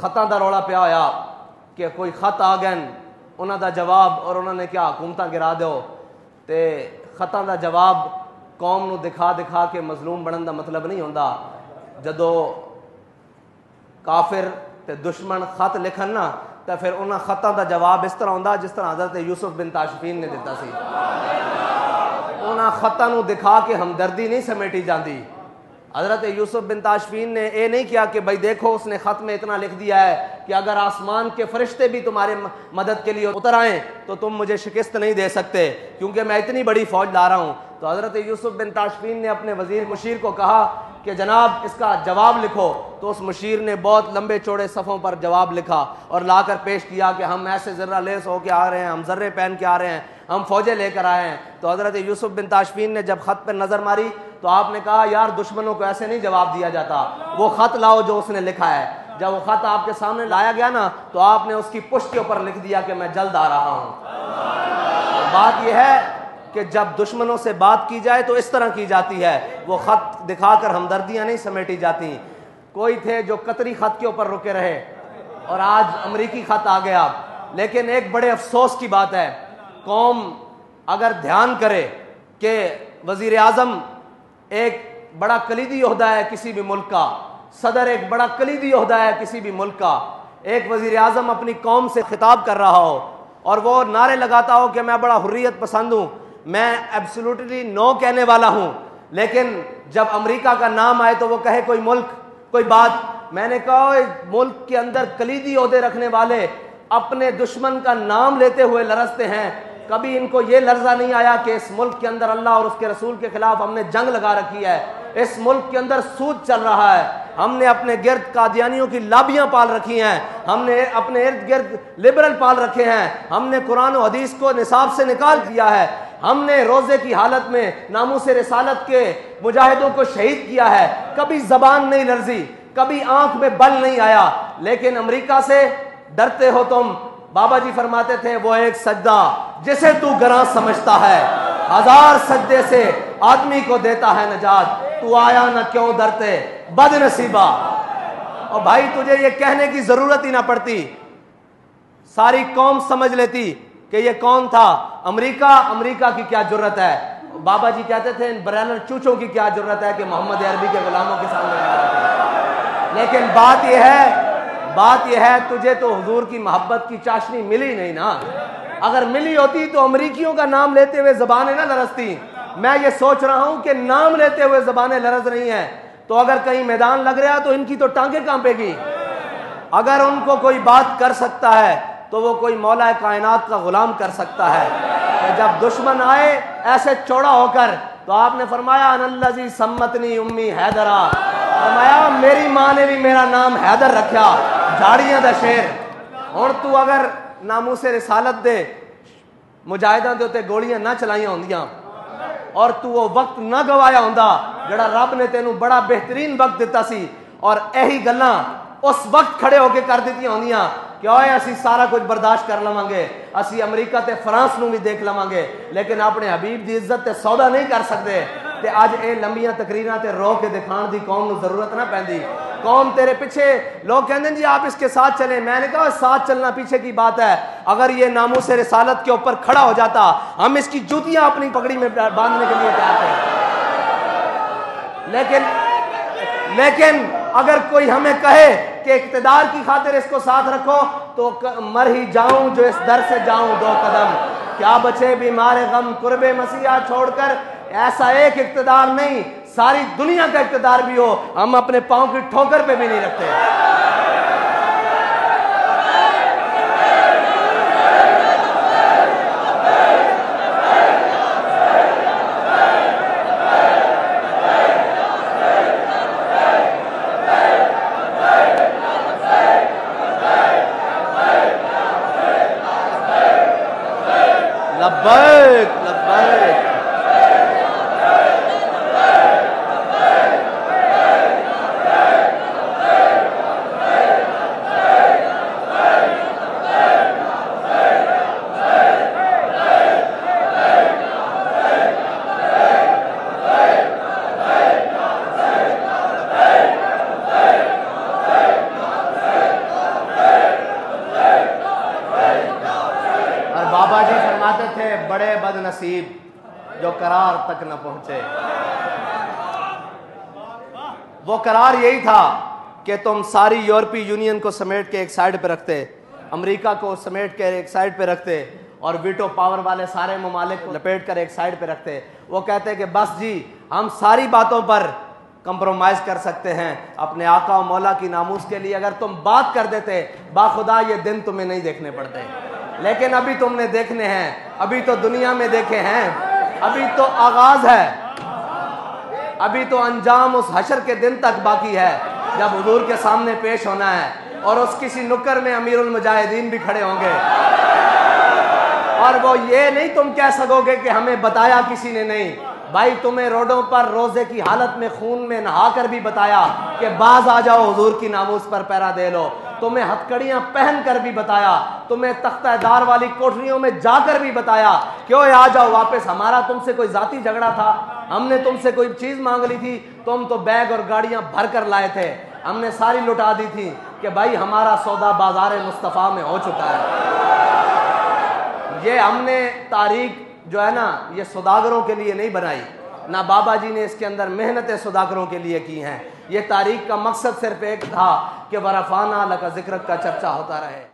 खतां दा रौला पिया होया कि कोई खत आ गए उन्हां दा जवाब और उन्होंने क्या हुकूमतां गिरा दो ते खतां दा जवाब कौम नूं दिखा दिखा के मजलूम बनने का मतलब नहीं होंदा। जदों काफिर ते दुश्मन खत लिखन ना तो फिर उन्हां खतां दा जवाब इस तरह होंदा जिस तरह हज़रत यूसुफ बिन ताशफीन ने दिता सी। उन्हां खतां नूं दिखा के हमदर्दी नहीं समेटी जाती। हज़रत यूसुफ बिन ताशफीन ने यह नहीं किया कि भाई देखो उसने ख़त में इतना लिख दिया है कि अगर आसमान के फरिश्ते भी तुम्हारे मदद के लिए उतर आए तो तुम मुझे शिकस्त नहीं दे सकते क्योंकि मैं इतनी बड़ी फौज ला रहा हूँ। तो हज़रत यूसुफ बिन ताशफीन ने अपने वज़ीर मुशीर को कहा कि जनाब इसका जवाब लिखो। तो उस मुशीर ने बहुत लंबे चौड़े सफ़ों पर जवाब लिखा और लाकर पेश किया कि हम ऐसे ज़र्रा लेस होकर आ रहे हैं, हम ज़र्रे पहन के आ रहे हैं, हम फौजें लेकर आए हैं। तो हज़रत यूसुफ बिन ताशफीन ने जब ख़त पर नज़र मारी तो आपने कहा यार दुश्मनों को ऐसे नहीं जवाब दिया जाता, वो ख़त लाओ जो उसने लिखा है। जब वो ख़त आपके सामने लाया गया ना तो आपने उसकी पुष्ट के ऊपर लिख दिया कि मैं जल्द आ रहा हूँ। तो बात यह है कि जब दुश्मनों से बात की जाए तो इस तरह की जाती है, वो ख़त दिखाकर हमदर्दियाँ नहीं समेटी जाती। कोई थे जो कतरी ख़त के ऊपर रुके रहे और आज अमरीकी ख़त आ गया। लेकिन एक बड़े अफसोस की बात है, कौम अगर ध्यान करे कि वज़ीर आज़म एक बड़ा कलीदी ओहदा है किसी भी मुल्क का, सदर एक बड़ा कलीदी ओहदा है किसी भी मुल्क का, एक वज़ीर आज़म अपनी कौम से खिताब कर रहा हो और वो नारे लगाता हो कि मैं बड़ा हुर्रियत पसंद हूँ, मैं एब्सोल्युटली नो कहने वाला हूँ, लेकिन जब अमेरिका का नाम आए तो वो कहे कोई मुल्क कोई बात। मैंने कहा मुल्क के अंदर कलीदी ओहदे रखने वाले अपने दुश्मन का नाम लेते हुए लरजते हैं। कभी इनको ये लर्जा नहीं आया कि इस मुल्क के अंदर अल्लाह और उसके रसूल के खिलाफ हमने जंग लगा रखी है, इस मुल्क के अंदर सूद चल रहा है, हमने अपने गिर्द कादियानियों की लाबियां पाल रखी हैं, हमने अपने इर्द गिर्द लिबरल पाल रखे हैं, हमने कुरान और हदीस को निसाब से निकाल दिया है, हमने रोजे की हालत में नामूसे रिसालत के मुजाहिदों को शहीद किया है। कभी जबान नहीं लर्जी, कभी आंख में बल नहीं आया, लेकिन अमेरिका से डरते हो तुम। बाबा जी फरमाते थे वो एक सजदा जिसे तू गरां समझता है, हजार सजदे से आदमी को देता है नजात, तू आया न क्यों डरते बदनसीबा। और भाई तुझे ये कहने की जरूरत ही ना पड़ती, सारी कौम समझ लेती कि ये कौन था। अमेरिका, अमेरिका की क्या जरूरत है। बाबा जी कहते थे इन ब्रैनर चूचों की क्या जरूरत है कि मोहम्मद अरबी के गुलामों के सामने। लेकिन बात यह है तुझे तो हुजूर की मोहब्बत की चाशनी मिली नहीं ना। अगर मिली होती तो अमरीकियों का नाम लेते हुए जबानें ना लरजती। मैं ये सोच रहा हूं कि नाम लेते हुए जबानें लरज रही हैं, तो अगर कहीं मैदान लग रहा तो इनकी तो टांगें कांपेगी। अगर उनको कोई बात कर सकता है तो वो कोई मौला कायनात का गुलाम कर सकता है। तो जब दुश्मन आए ऐसे चौड़ा होकर, तो आपने फरमाया अनल्लज़ी सम्मतनी उम्मी हैदरा, फरमाया मेरी माँ ने भी मेरा नाम हैदर रखा, झाड़ियां दा शेर। हुण तू अगर नामूसे रिसालत दे मुजाहिदां दे उत्ते गोलियां ना चलाइयां होंदियां और तू वो वक्त ना गवाया होंदा जिहड़ा रब ने तेनू बड़ा बेहतरीन वक्त दिता सी, और यही गल्लां उस वक्त खड़े होके कर दित्तियां होंदियां कि ओए असी सारा कुछ बर्दाश्त कर लवांगे, असी अमरीका ते फ्रांस नू भी देख लवांगे, लेकिन अपने हबीब दी इज्जत ते सौदा नहीं कर सकते। ते अज ये लंबियां तकरीरां ते रो के दिखाण दी कौम नू जरूरत ना पैंदी। कौम तेरे पीछे, लोग कहते हैं जी आप इसके साथ चले, मैंने कहा साथ चलना पीछे की बात है। अगर ये नामूसे रिसालत के ऊपर खड़ा हो जाता, हम इसकी जूतियां अपनी पगड़ी में बांधने के लिए तैयार थे। लेकिन अगर कोई हमें कहे कि इक्तदार की खातिर इसको साथ रखो, तो मर ही जाऊं जो इस दर से जाऊं दो कदम, क्या बचे बीमार गम कुर्बे मसीहा छोड़कर। ऐसा एक इक्तदार नहीं, सारी दुनिया का इक्तदार भी हो, हम अपने पांव की ठोकर पे भी नहीं रखते। लब्बैक लब्बैक। बड़े बदनसीब जो करार तक न पहुंचे। वो करार यही था कि तुम सारी यूरोपीय यूनियन को समेट के एक साइड पे रखते, अमेरिका को समेट के एक साइड पे रखते और वीटो पावर वाले सारे ममालिक को लपेट कर एक साइड पे रखते। वो कहते कि बस जी हम सारी बातों पर कंप्रोमाइज कर सकते हैं अपने आका और मौला की नामूस के लिए। अगर तुम बात कर देते बाखुदा ये दिन तुम्हें नहीं देखने पड़ते, लेकिन अभी तुमने देखने हैं, अभी तो दुनिया में देखे हैं, अभी तो आगाज है, अभी तो अंजाम उस हशर के दिन तक बाकी है जब हुजूर के सामने पेश होना है और उस किसी नुक्कर में अमीरुल मुजाहिदीन भी खड़े होंगे और वो ये नहीं तुम कह सकोगे कि हमें बताया किसी ने नहीं। भाई तुम्हें रोडों पर रोजे की हालत में खून में नहाकर भी बताया कि बाज आ जाओ हुजूर की नामूस पर पैरा दे लो। तुम्हें हथकड़ियां पहन कर भी बताया, तुम्हें तख्तादार वाली कोठरियों में जाकर भी बताया क्यों आ जाओ वापस। हमारा तुमसे कोई जाती झगड़ा था, हमने तुमसे कोई चीज मांग ली थी, तुम तो बैग और गाड़ियां भर कर लाए थे, हमने सारी लुटा दी थी कि भाई हमारा सौदा बाजार मुस्तफ़ा में हो चुका है। ये हमने तारीख जो है ना ये सौदागरों के लिए नहीं बनाई, ना बाबा जी ने इसके अंदर मेहनतें सौदागरों के लिए की हैं। ये तारीख का मकसद सिर्फ एक था कि वरफाना लका जिक्र का चर्चा होता रहे।